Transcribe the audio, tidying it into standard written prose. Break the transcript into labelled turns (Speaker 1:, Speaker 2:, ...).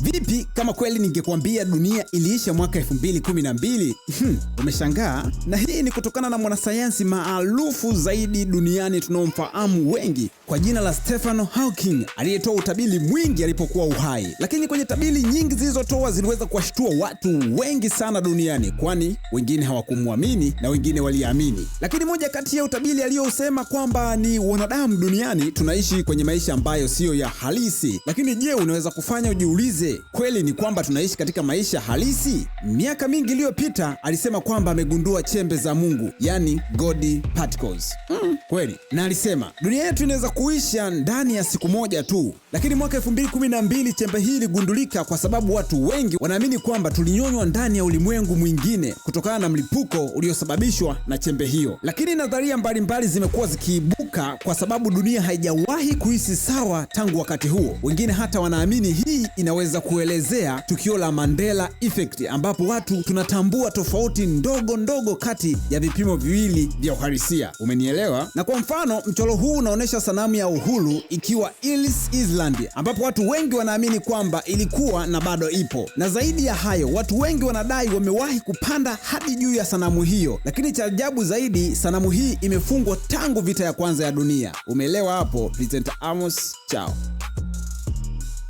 Speaker 1: Vipi kama kweli ningekwambia dunia iliisha mwaka 2012? Umeshangaa? Na hii ni kutokana na mwanasayansi maarufu zaidi duniani tunaomfahamu wengi kwa jina la Stephen Hawking, aliyetoa utabiri mwingi alipokuwa uhai. Lakini kwenye tabiri nyingi zilizotoa ziliweza kuwashtua watu wengi sana duniani, kwani wengine hawakumwamini na wengine waliamini. Lakini moja kati ya utabiri aliyosema kwamba ni wanadamu duniani tunaishi kwenye maisha ambayo siyo ya halisi. Lakini je, unaweza kufanya ujiulize, kweli ni kwamba tunaishi katika maisha halisi? Miaka mingi iliyopita alisema kwamba amegundua chembe za Mungu, yani God particles. Kweli. Na alisema dunia yetu inaweza kuisha ndani ya siku moja tu. Lakini mwaka 2012 chembe hii iligundulika kwa sababu watu wengi wanaamini kwamba tulinyonywa ndani ya ulimwengu mwingine kutokana na mlipuko uliosababishwa na chembe hiyo. Lakini nadharia mbalimbali zimekuwa zikiibuka kwa sababu dunia haijawahi kuhisi sawa tangu wakati huo. Wengine hata wanaamini hii inaweza kuelezea tukio la Mandela Effect, ambapo watu tunatambua tofauti ndogo ndogo kati ya vipimo viwili vya uhalisia. Umenielewa? Na kwa mfano, mchoro huu unaonyesha sanamu ya uhuru ikiwa Ellis Island, ambapo watu wengi wanaamini kwamba ilikuwa na bado ipo. Na zaidi ya hayo, watu wengi wanadai wamewahi kupanda hadi juu ya sanamu hiyo. Lakini cha ajabu zaidi, sanamu hii imefungwa tangu vita ya kwanza ya dunia. Umeelewa hapo? Vincent Amos, chao.